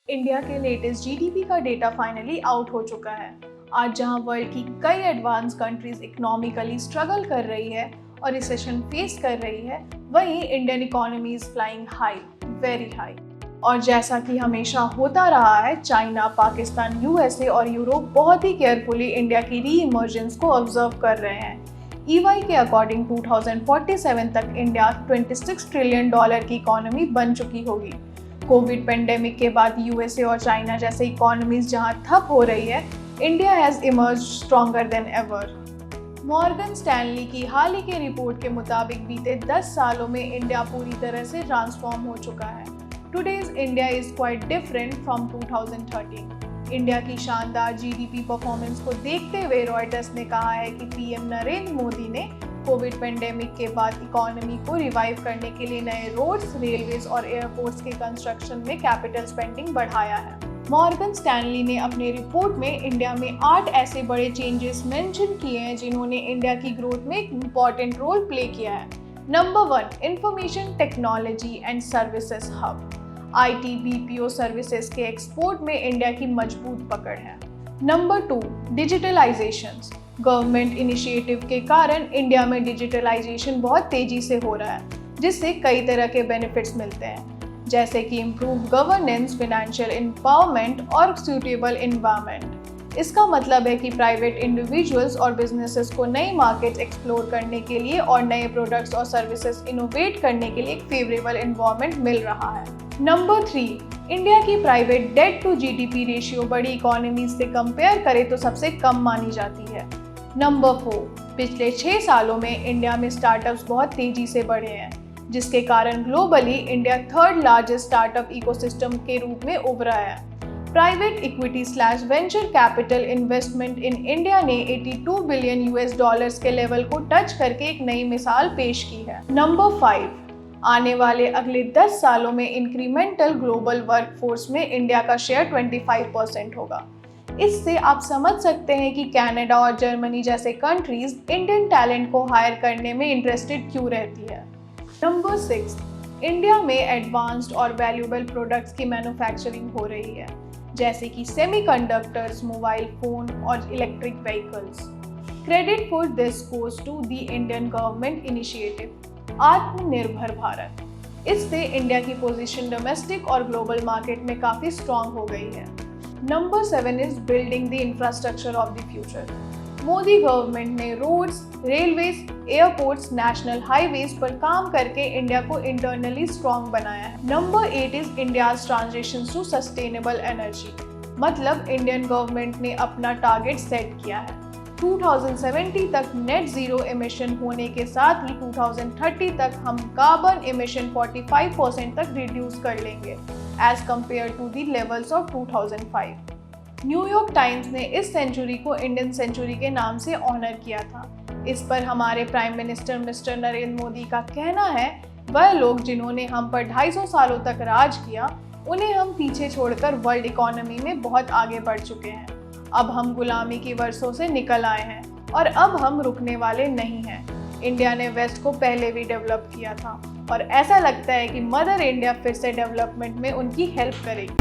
India के latest GDP का data finally out हो चुका है। आज जहां वर्ल्ड की कई एडवांस कंट्रीज इकोनॉमिकली स्ट्रगल कर रही है और रिसेशन फेस कर रही है, वहीं Indian economy is flying high, very high. और जैसा कि हमेशा होता रहा है, चाइना, पाकिस्तान, यूएसए और यूरोप बहुत ही केयरफुली इंडिया की री इमर्जेंस को ऑब्जर्व कर रहे हैं। EY के अकॉर्डिंग 2047 तक इंडिया $26 ट्रिलियन की इकोनॉमी बन चुकी होगी। कोविड पेंडेमिक के बाद यूएसए और चाइना जैसे इकोनॉमीज जहां ठप हो रही है, India has emerged stronger than ever. Morgan Stanley की हाल ही के रिपोर्ट के मुताबिक बीते 10 सालों में इंडिया पूरी तरह से ट्रांसफॉर्म हो चुका है। Today's India is quite different from 2013। India की शानदार जीडीपी परफॉर्मेंस को देखते हुए रॉयटर्स ने कहा है कि पीएम नरेंद्र मोदी ने कोविड पेंडेमिक के बाद इकोनॉमी को रिवाइव करने के लिए नए रोड्स, रेलवेज और एयरपोर्ट्स के कंस्ट्रक्शन में कैपिटल स्पेंडिंग बढ़ाया है। मॉर्गन स्टैनली ने अपने रिपोर्ट में इंडिया में 8 ऐसे बड़े चेंजेस मेंशन किए हैं जिन्होंने इंडिया की ग्रोथ में एक इम्पॉर्टेंट रोल प्ले किया है। Number 1, information technology and services hub. IT, BPO services के एक्सपोर्ट में इंडिया की मजबूत पकड़ है। Number 2, digitalisation. गवर्नमेंट इनिशिएटिव के कारण इंडिया में डिजिटलाइजेशन बहुत तेजी से हो रहा है, जिससे कई तरह के बेनिफिट्स मिलते हैं, जैसे कि इम्प्रूव गवर्नेंस, फाइनेंशियल एम्पावरमेंट और सूटेबल एनवायरनमेंट। इसका मतलब है कि प्राइवेट इंडिविजुअल्स और बिजनेसेस को नई मार्केट्स एक्सप्लोर करने के लिए और नए प्रोडक्ट्स और सर्विसेज इनोवेट करने के लिए एक फेवरेबल एनवायरनमेंट मिल रहा है। नंबर 3, इंडिया की private debt to GDP ratio बड़ी इकोनॉमीज से कंपेयर करें तो सबसे कम मानी जाती है। नंबर 4, पिछले 6 सालों में इंडिया में स्टार्टअप्स बहुत तेजी से बढ़े हैं, जिसके कारण globally India 3rd largest startup ecosystem के रूप में उभरा है। Private equity / venture capital investment in India ने $82 बिलियन के लेवल को टच करके एक नई मिसाल पेश की है। नंबर 5, आने वाले अगले 10 सालों में इंक्रीमेंटल ग्लोबल वर्कफोर्स में इंडिया का शेयर 25% होगा। इससे आप समझ सकते हैं कि कनाडा और जर्मनी जैसे कंट्रीज इंडियन टैलेंट को हायर करने में इंटरेस्टेड क्यों रहती है। नंबर 6, इंडिया में एडवांस्ड और वैल्यूएबल प्रोडक्ट्स की मैन्युफैक्चरिंग हो रही है, जैसे कि सेमीकंडक्टर्स, मोबाइल फोन और electric vehicles. Credit for this goes to the Indian government initiative आत्मनिर्भर भारत। इससे इंडिया की पोजीशन डोमेस्टिक और ग्लोबल मार्केट में काफ़ी स्ट्रांग हो गई है। Number 7 is building the infrastructure of the future. Modi government ने roads, railways, airports, national highways पर काम करके इंडिया को इंटरनली स्ट्रांग बनाया है। Number 8 is India's transition to sustainable energy. मतलब इंडियन गवर्नमेंट ने अपना टारगेट सेट किया है। 2070 तक नेट जीरो एमिशन होने के साथ ही 2030 तक हम कार्बन एमिशन 45% तक रिड्यूस कर लेंगे as compare to the levels of 2005। New York Times ने इस सेंचुरी को इंडियन सेंचुरी के नाम से ऑनर किया था। इस पर हमारे prime minister mister Narendra Modi का कहना है, वह लोग जिन्होंने हम पर 250 सालों तक राज किया, उन्हें हम पीछे छोड़कर वर्ल्ड इकोनॉमी में बहुत आगे बढ़ चुके हैं। अब हम गुलामी की वर्षों से निकल आए हैं और अब हम रुकने वाले नहीं हैं। इंडिया ने वेस्ट को पहले भी डेवलप किया था और ऐसा लगता है कि मदर इंडिया फिर से डेवलपमेंट में उनकी हेल्प करेगी।